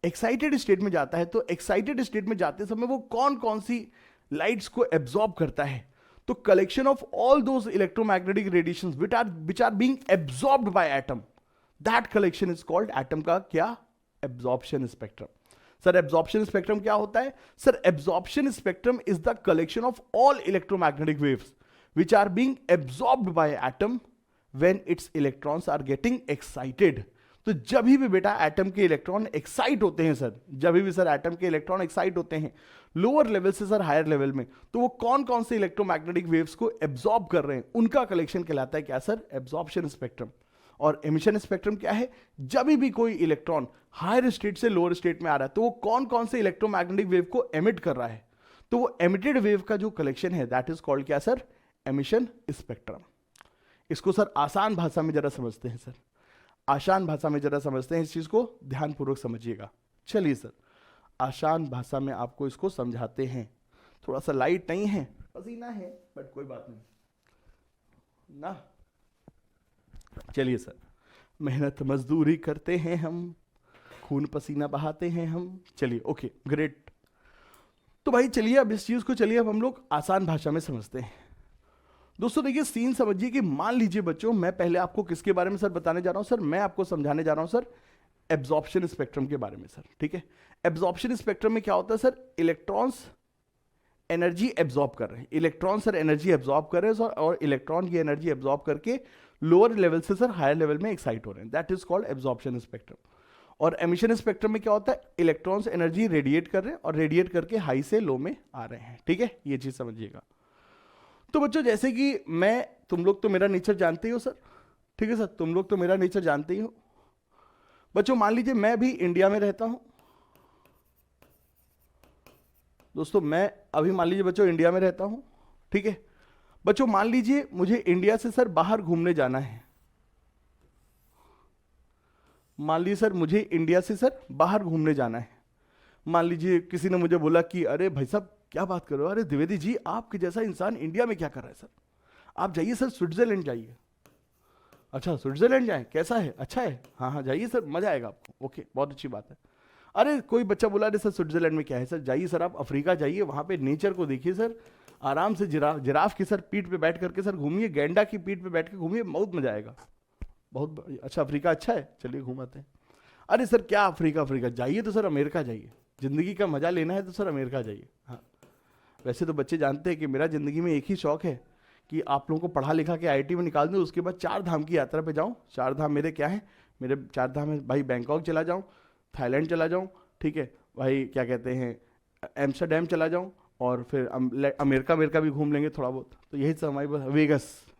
Excited state में जाता है तो एक्साइटेड स्टेट में जाते समय वो कौन कौन सी लाइट्स को एब्जॉर्ब करता है? तो collection of all those electromagnetic radiations which are being absorbed by atom, that collection is called atom का क्या? Absorption spectrum. Sir absorption spectrum क्या होता है? Sir absorption spectrum is the collection of all electromagnetic waves which are being absorbed by atom when its electrons are getting excited। तो जब भी बेटा atom के इलेक्ट्रॉन एक्साइट होते हैं सर, जब भी सर एटम के इलेक्ट्रॉन एक्साइट होते हैं लोअर लेवल से सर हायर लेवल में, तो वो कौन कौन से इलेक्ट्रोमैग्नेटिक वेव्स को एब्जॉर्ब कर रहे हैं, उनका कलेक्शन कहलाता है क्या सर? Absorption spectrum. और एमिशन स्पेक्ट्रम क्या है? जब भी कोई इलेक्ट्रॉन हायर स्टेट से लोअर स्टेट में आ रहा है तो वो कौन कौन से इलेक्ट्रोमैग्नेटिक वेव को एमिट कर रहा है, तो वो एमिटेड वेव का जो कलेक्शन है दैट इज कॉल्ड क्या सर? Emission spectrum. इसको सर आसान भाषा में जरा समझते हैं सर, आसान भाषा में जरा समझते हैं, इस चीज को ध्यानपूर्वक समझिएगा। चलिए सर आसान भाषा में आपको इसको समझाते हैं। थोड़ा सा लाइट नहीं है, पसीना है, बट कोई बात नहीं ना। चलिए सर, मेहनत मजदूरी करते हैं हम, खून पसीना बहाते हैं हम। चलिए ओके ग्रेट। तो भाई चलिए अब इस चीज को चलिए अब हम लोग आसान भाषा में समझते हैं। दोस्तों देखिए सीन समझिए कि मान लीजिए बच्चों, मैं पहले आपको किसके बारे में सर बताने जा रहा हूं सर? मैं आपको समझाने जा रहा हूं सर एब्जॉर्प्शन स्पेक्ट्रम के बारे में सर, ठीक है। एब्जॉर्प्शन स्पेक्ट्रम में क्या होता है सर? इलेक्ट्रॉन्स एनर्जी एब्जॉर्ब कर रहे हैं, इलेक्ट्रॉन सर एनर्जी एब्जॉर्ब कर रहे हैं सर, और इलेक्ट्रॉन की एनर्जी एब्जॉर्ब करके लोअर लेवल से सर हायर लेवल में एक्साइट हो रहे हैं, that is called absorption spectrum. और एमिशन स्पेक्ट्रम में क्या होता है? इलेक्ट्रॉन्स एनर्जी रेडिएट कर रहे हैं और रेडिएट करके हाई से लो में आ रहे हैं, ठीक है, ये चीज समझिएगा। तो बच्चों जैसे कि तुम लोग तो मेरा नेचर जानते ही हो सर, ठीक है सर, तुम लोग तो मेरा नेचर जानते ही हो। बच्चों मान लीजिए मैं भी इंडिया में रहता हूं दोस्तों, मैं अभी मान लीजिए बच्चों इंडिया में रहता हूं, ठीक है। बच्चों मान लीजिए मुझे इंडिया से सर बाहर घूमने जाना है, मान लीजिए सर मुझे इंडिया से सर बाहर घूमने जाना है। मान लीजिए किसी ने मुझे बोला कि अरे भाई साहब क्या बात कर रहे हो, अरे द्विवेदी जी आपके जैसा इंसान इंडिया में क्या कर रहा है सर, आप जाइए सर स्विट्जरलैंड जाइए। अच्छा स्विट्जरलैंड जाए, कैसा है? अच्छा है, हाँ हाँ जाइए सर मजा आएगा आपको। ओके बहुत अच्छी बात है। अरे कोई बच्चा बोला अरे सर स्विट्जरलैंड में क्या है सर? जाइए सर आप अफ्रीका जाइए, वहां पे नेचर को देखिए सर, आराम से जिराफ की सर पीठ पे बैठ करके सर घूमिए, गैंडा की पीठ पे बैठ के घूमिए, बहुत मजा आएगा। बहुत अच्छा, अफ्रीका अच्छा है, चलिए घुमाते हैं। अरे सर क्या अफ्रीका, अफ्रीका जाइए तो सर अमेरिका जाइए, जिंदगी का मजा लेना है तो सर अमेरिका जाइए। हाँ वैसे तो बच्चे जानते हैं कि मेरा जिंदगी में एक ही शौक है कि आप लोगों को पढ़ा लिखा के आईआईटी में निकाल दूं, उसके बाद 4 धाम की यात्रा पे जाऊं। 4 धाम मेरे क्या है? मेरे 4 धाम है भाई, बैंकॉक चला जाऊं, थाईलैंड चला जाऊं, ठीक है भाई, क्या कहते हैं एम्स्टरडैम चला जाऊं, और फिर अमेरिका भी घूम लेंगे थोड़ा बहुत। तो यही सब हमारी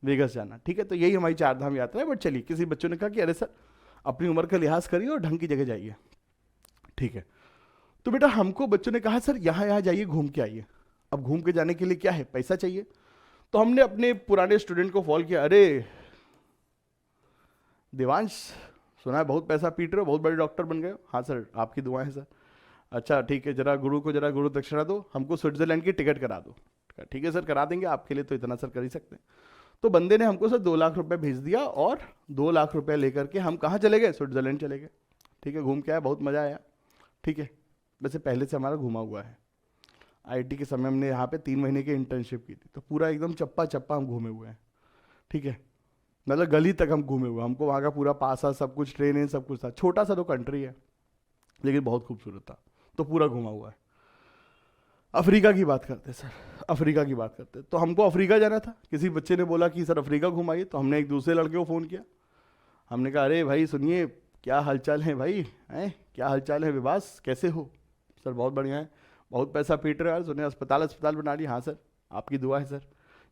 वेगस जाना, ठीक है। तो यही हमारी 4 धाम यात्रा है। बट चलिए किसी बच्चों ने कहा कि अरे सर अपनी उम्र का लिहाज करिए और ढंग की जगह जाइए, ठीक है। तो बेटा हमको बच्चों ने कहा सर यहाँ जाइए, घूम के आइए। अब घूम के जाने के लिए क्या है? पैसा चाहिए। तो हमने अपने पुराने स्टूडेंट को कॉल किया, अरे देवांश सुना है बहुत पैसा पीट रहे हो, बहुत बड़े डॉक्टर बन गए हो। हाँ सर आपकी दुआएं हैं सर। अच्छा ठीक है, जरा गुरु दक्षिणा दो, हमको स्विट्जरलैंड की टिकट करा दो। ठीक है सर करा देंगे, आपके लिए तो इतना सर कर ही सकते हैं। तो बंदे ने हमको सर 2 लाख रुपए भेज दिया, और 2 लाख रुपए लेकर के हम कहाँ चले गए? स्विट्जरलैंड चले गए, ठीक है। घूम के आया, बहुत मजा आया, ठीक है। वैसे पहले से हमारा घुमा हुआ है, आईटी के समय हमने यहाँ पे 3 महीने की इंटर्नशिप की थी, तो पूरा एकदम चप्पा हम घूमे हुए हैं, ठीक है। मतलब गली तक हम घूमे हुए, हमको वहाँ का पूरा पास आ सब कुछ, ट्रेन सब कुछ था। छोटा सा तो कंट्री है लेकिन बहुत खूबसूरत था, तो पूरा घुमा हुआ है। अफ्रीका की बात करते सर, अफ्रीका की बात करते। तो हमको अफ्रीका जाना था, किसी बच्चे ने बोला कि सर अफ्रीका घुमाइए। तो हमने एक दूसरे लड़के को फ़ोन किया, हमने कहा अरे भाई सुनिए क्या हालचाल है भाई, हैं क्या हालचाल है विवास, कैसे हो? सर बहुत बढ़िया है, बहुत पैसा पीट रहे हो यार, सुने अस्पताल बना लिए। हाँ सर आपकी दुआ है सर,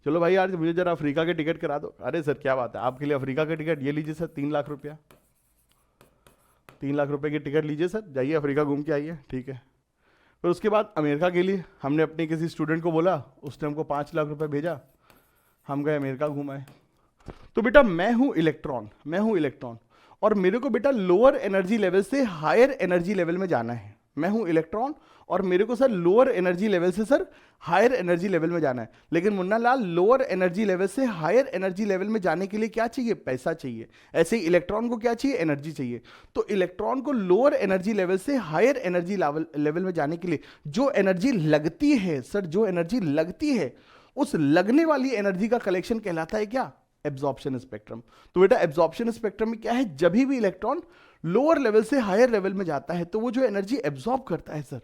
चलो भाई यार मुझे जरा अफ्रीका के टिकट करा दो। अरे सर क्या बात है, आपके लिए अफ्रीका का टिकट, ये लीजिए सर 3 लाख रुपया, 3 लाख रुपए की टिकट लीजिए सर, जाइए अफ्रीका घूम के आइए, ठीक है। फिर उसके बाद अमेरिका के लिए हमने अपने किसी स्टूडेंट को बोला, उसने हमको 5 लाख रुपए भेजा, हम गए अमेरिका घूमाए। तो बेटा मैं हूं इलेक्ट्रॉन, और मेरे को बेटा लोअर एनर्जी लेवल से हायर एनर्जी लेवल में जाना है। मैं हूं इलेक्ट्रॉन और मेरे को सर लोअर एनर्जी लेवल से सर हायर एनर्जी लेवल में जाना है, लेकिन Munna Lal lower energy level से हायर एनर्जी लेवल में जाने के लिए क्या चाहिए? पैसा चाहिए। ऐसे ही इलेक्ट्रॉन को क्या चाहिए? एनर्जी चाहिए। तो इलेक्ट्रॉन को लोअर एनर्जी लेवल से हायर एनर्जी लेवल में जाने के लिए जो एनर्जी लगती है सर, जो एनर्जी लगती है, उस लगने वाली एनर्जी का कलेक्शन कहलाता है क्या? Absorption spectrum. तो बेटा एब्जॉर्प्शन स्पेक्ट्रम में क्या है? जब भी इलेक्ट्रॉन लोअर लेवल से हायर लेवल में जाता है तो वो जो एनर्जी एब्जॉर्ब करता है सर,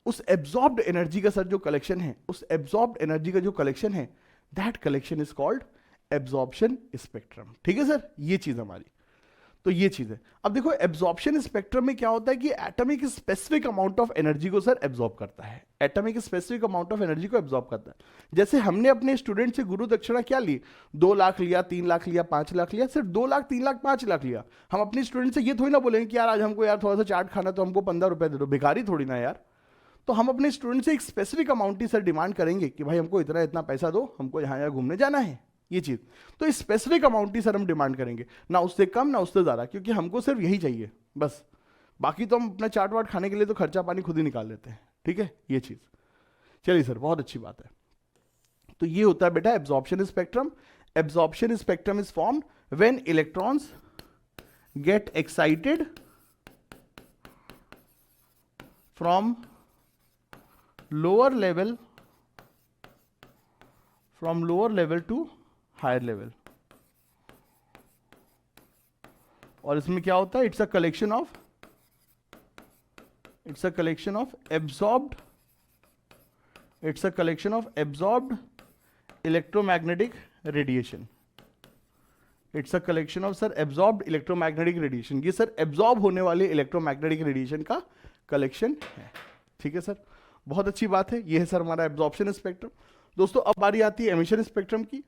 उस एब्जॉर्ब्ड एनर्जी का सर जो कलेक्शन है, उस एब्जॉर्ब्ड एनर्जी का जो कलेक्शन है, that collection is called absorption spectrum. ठीक है सर, ये चीज हमारी, तो ये चीज है। अब देखो एब्जॉर्प्शन स्पेक्ट्रम में क्या होता है कि atomic specific amount of energy को सर एब्जॉर्ब करता है, atomic specific amount of energy को एब्जॉर्ब करता है। जैसे हमने अपने स्टूडेंट से गुरु दक्षिणा क्या ली? 2 लाख लिया, 3 लाख लिया, 5 लाख लिया, सिर्फ 2 लाख, 3 लाख, 5 लाख लिया। हम अपने स्टूडेंट से ये थोड़ी ना बोलेंगे कि यार आज हमको यार थोड़ा सा चाट खाना तो हमको 15 रुपए दे दो, भिखारी थोड़ी ना यार। तो हम अपने स्टूडेंट से एक स्पेसिफिक अमाउंट ही सर डिमांड करेंगे कि भाई हमको इतना इतना पैसा दो, हमको यहाँ यहाँ घूमने जाना है, ये चीज। तो इस स्पेसिफिक अमाउंट ही सर हम डिमांड करेंगे, ना उससे कम ना उससे ज्यादा, क्योंकि हमको सिर्फ यही चाहिए बस। बाकी तो हम अपना चाट वाट खाने के लिए तो खर्चा पानी खुद ही निकाल लेते हैं। ठीक है, ये चीज। चलिए सर, बहुत अच्छी बात है। तो ये होता है बेटा absorption spectrum. Absorption spectrum is formed when electrons get excited from lower level to higher level. और इसमें क्या होता है? It's a collection of absorbed electromagnetic radiation. It's a collection of sir absorbed electromagnetic radiation. ये sir absorb होने वाले electromagnetic radiation का collection है। ठीक है सर, बहुत अच्छी बात है। ये है सर हमारा एब्जॉर्प्शन स्पेक्ट्रम। दोस्तों अब बारी आती है एमिशन स्पेक्ट्रम की।